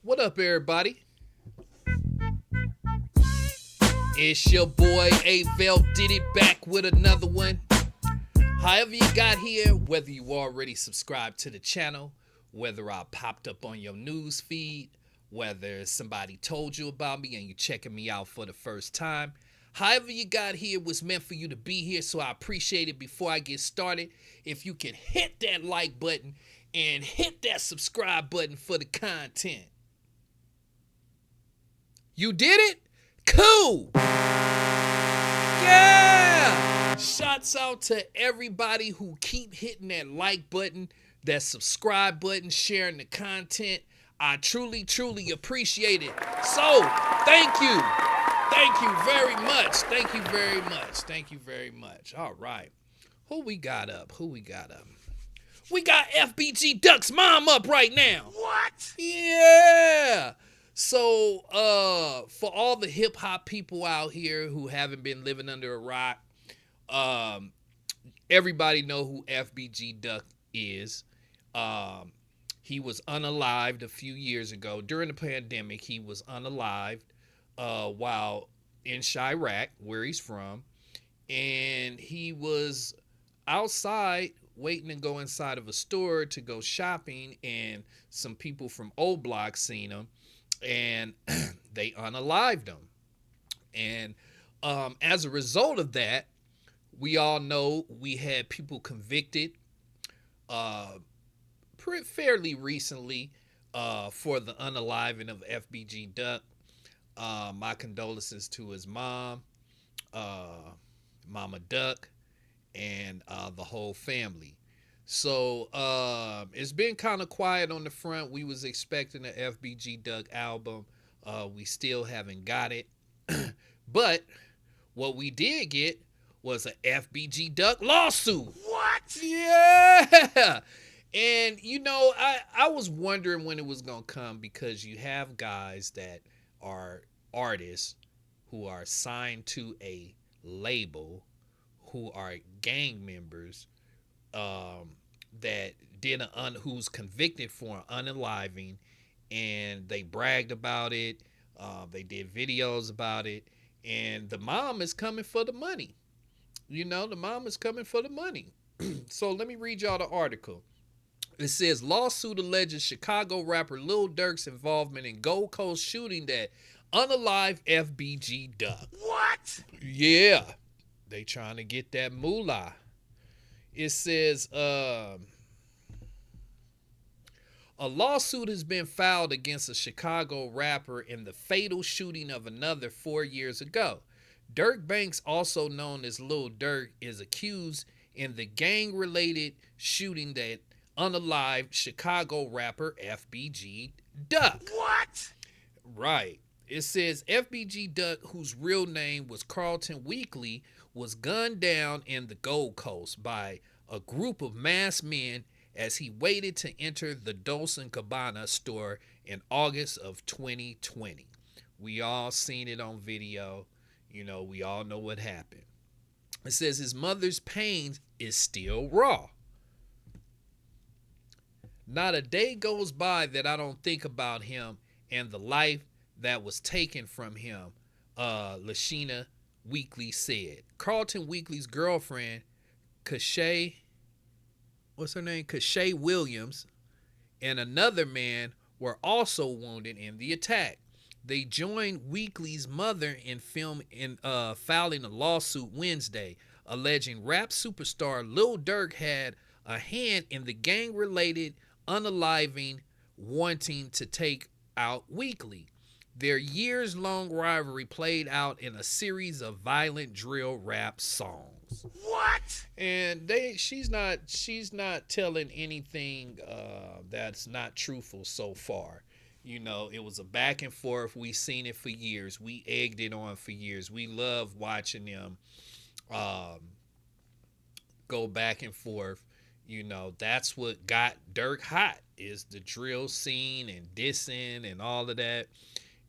What up, everybody? It's your boy Avel did it back with another one. However you got here, whether you already subscribed to the channel, whether I popped up on your news feed, whether somebody told you about me and you checking me out for the first time, however you got here was meant for you to be here, so I appreciate it. Before I get started, if you can hit that like button and hit that subscribe button for the content. You did it? Cool! Yeah! Shouts out to everybody who keep hitting that like button, that subscribe button, sharing the content. I truly, truly appreciate it. So, thank you. Thank you very much. Thank you very much. Thank you very much. All right. Who we got up? We got FBG Duck's mom up right now. What? Yeah. So, for all the hip hop people out here who haven't been living under a rock, everybody know who FBG Duck is. He was unalived a few years ago during the pandemic. He was unalived while in Chirac, where he's from, and he was outside waiting to go inside of a store to go shopping, and some people from O Block seen him, and they unalived him. And as a result of that, we all know we had people convicted fairly recently for the unaliving of FBG Duck. My condolences to his mom, Mama Duck, and the whole family. So it's been kind of quiet on the front. We was expecting an FBG Duck album. We still haven't got it. But what we did get was a FBG Duck lawsuit. What? Yeah. And I was wondering when it was gonna come, because you have guys that are artists who are signed to a label, who are gang members, that did who's convicted for an unaliving, and they bragged about it. They did videos about it, and the mom is coming for the money. The mom is coming for the money. So let me read y'all the article. It says, lawsuit alleges Chicago rapper Lil Durk's involvement in Gold Coast shooting that unalived FBG Duck. What? Yeah, they trying to get that moolah. It says, a lawsuit has been filed against a Chicago rapper in the fatal shooting of another 4 years ago. Dirk Banks, also known as Lil Durk, is accused in the gang-related shooting that unalived Chicago rapper FBG Duck. What? Right. It says FBG Duck, whose real name was Carlton Weekly, was gunned down in the Gold Coast by a group of masked men as he waited to enter the Dolce & Gabbana store in August of 2020. We all seen it on video. We all know what happened. It says his mother's pain is still raw. Not a day goes by that I don't think about him and the life that was taken from him, Lashina Weekly said. Carlton Weekly's girlfriend, Kashay Williams, and another man were also wounded in the attack. They joined Weekly's mother in filing a lawsuit Wednesday, alleging rap superstar Lil Durk had a hand in the gang-related unaliving, wanting to take out Weekly. Their years-long rivalry played out in a series of violent drill rap songs. What? And she's not telling anything that's not truthful so far. It was a back and forth. We seen it for years. We egged it on for years. We love watching them go back and forth. That's what got Durk hot, is the drill scene and dissing and all of that.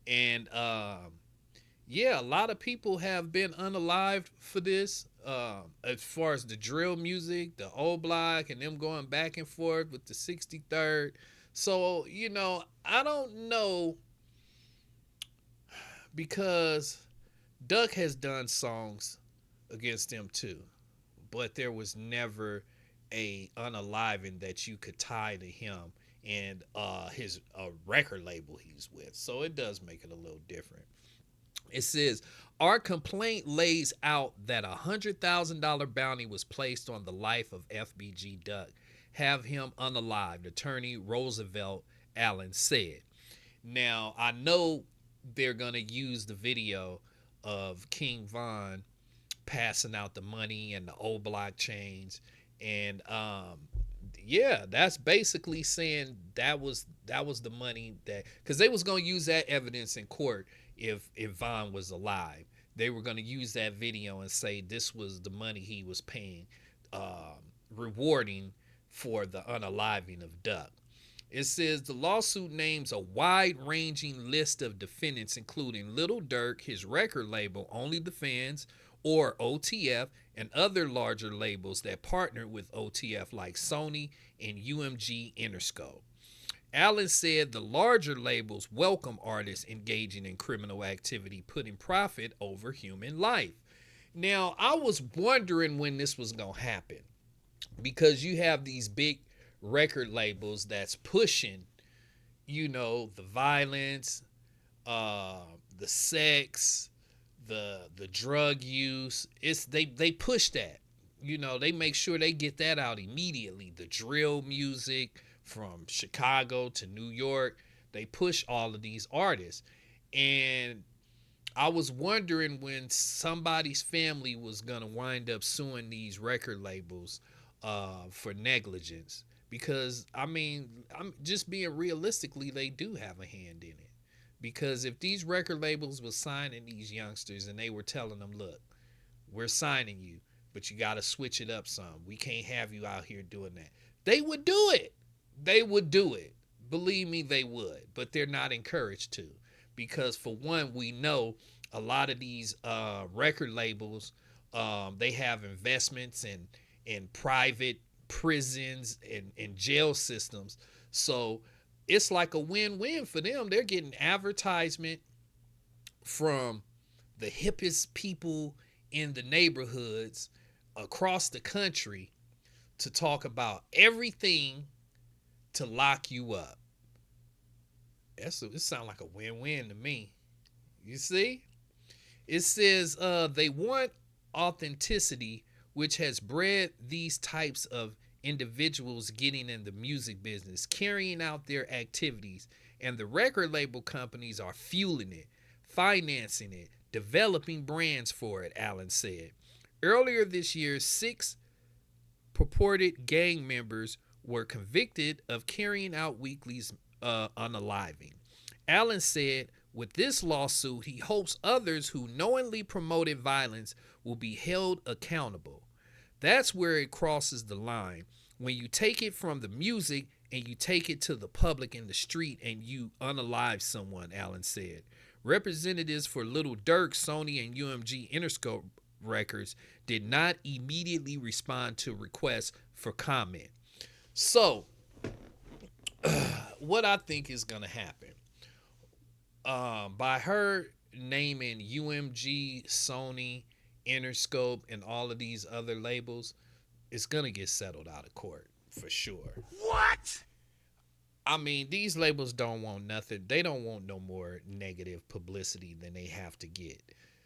And a lot of people have been unalived for this. As far as the drill music, the O Block, and them going back and forth with the 63rd. So, I don't know because Duck has done songs against them too, but there was never a unaliving that you could tie to him and his record label he's with. So it does make it a little different. It says our complaint lays out that $100,000 bounty was placed on the life of FBG Duck. Have him unalived, attorney Roosevelt Allen said. Now I know they're gonna use the video of King Von passing out the money and the old blockchains, and yeah, that's basically saying that was the money that, because they was gonna use that evidence in court if Von was alive. They were gonna use that video and say this was the money he was paying, rewarding for the unaliving of Duck. It says the lawsuit names a wide ranging list of defendants, including Lil Durk, his record label, Only the Fans, or OTF, and other larger labels that partnered with OTF like Sony and UMG Interscope. Allen said the larger labels welcome artists engaging in criminal activity, putting profit over human life. Now, I was wondering when this was going to happen because you have these big record labels that's pushing, the violence, uh, the sex, the drug use. They push that. They make sure they get that out immediately. The drill music from Chicago to New York, they push all of these artists. And I was wondering when somebody's family was gonna wind up suing these record labels for negligence, because I mean, I'm just being realistically, they do have a hand in it. Because if these record labels were signing these youngsters and they were telling them, look, we're signing you, but you got to switch it up some. We can't have you out here doing that. They would do it. They would do it. Believe me, they would. But they're not encouraged to. Because, for one, we know a lot of these record labels, they have investments in private prisons and jail systems. So it's like a win-win for them. They're getting advertisement from the hippest people in the neighborhoods across the country to talk about everything to lock you up. It sounds like a win-win to me. You see? It says they want authenticity, which has bred these types of individuals getting in the music business, carrying out their activities, and the record label companies are fueling it, financing it, developing brands for it, Allen said. Earlier this year, 6 purported gang members were convicted of carrying out Weekly's unaliving. Allen said, with this lawsuit, he hopes others who knowingly promoted violence will be held accountable. That's where it crosses the line. When you take it from the music and you take it to the public in the street and you unalive someone, Allen said. Representatives for Lil Durk, Sony, and UMG Interscope Records did not immediately respond to requests for comment. So, what I think is going to happen, by her naming UMG, Sony, Interscope, and all of these other labels, it's going to get settled out of court for sure. What? I mean, these labels don't want nothing. They don't want no more negative publicity than they have to get.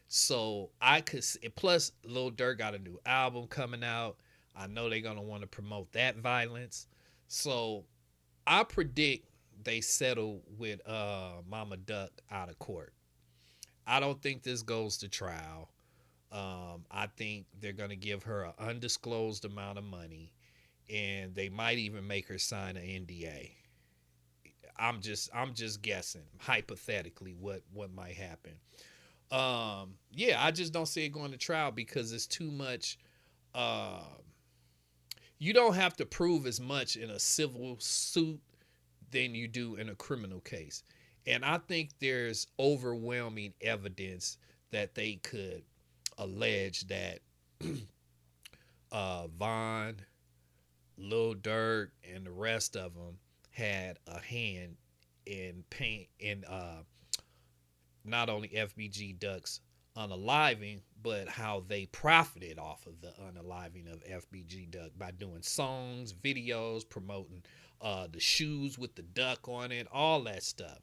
So I could, plus Lil Durk got a new album coming out. I know they're going to want to promote that violence. So I predict they settle with Mama Duck out of court. I don't think this goes to trial. I think they're going to give her an undisclosed amount of money, and they might even make her sign an NDA. I'm just guessing hypothetically what might happen. Yeah, I just don't see it going to trial because it's too much. You don't have to prove as much in a civil suit than you do in a criminal case, and I think there's overwhelming evidence that they could allege that Von, Lil Durk, and the rest of them had a hand in pain in not only FBG Duck's unaliving, but how they profited off of the unaliving of FBG Duck by doing songs, videos, promoting the shoes with the duck on it, all that stuff.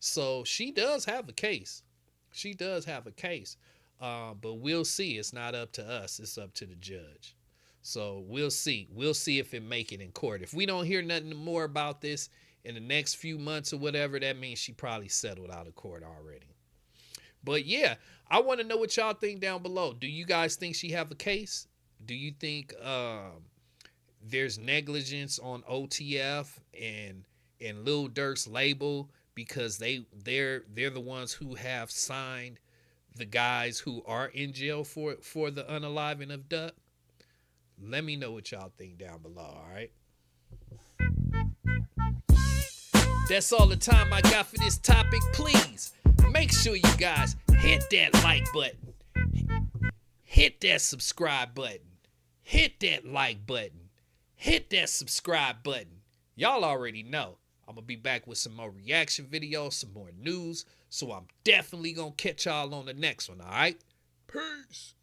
So she does have a case. She does have a case. But we'll see. It's not up to us. It's up to the judge. So we'll see. We'll see if it make it in court. If we don't hear nothing more about this in the next few months or whatever, that means she probably settled out of court already. But yeah, I want to know what y'all think down below. Do you guys think she have a case? Do you think there's negligence on OTF and Lil Durk's label because they're the ones who have signed the guys who are in jail for the unaliving of Duck? Let me know what y'all think down below, all right? That's all the time I got for this topic. Please make sure you guys hit that like button, hit that subscribe button, hit that like button, hit that subscribe button. Y'all already know I'm going to be back with some more reaction videos, some more news. So I'm definitely going to catch y'all on the next one, all right? Peace.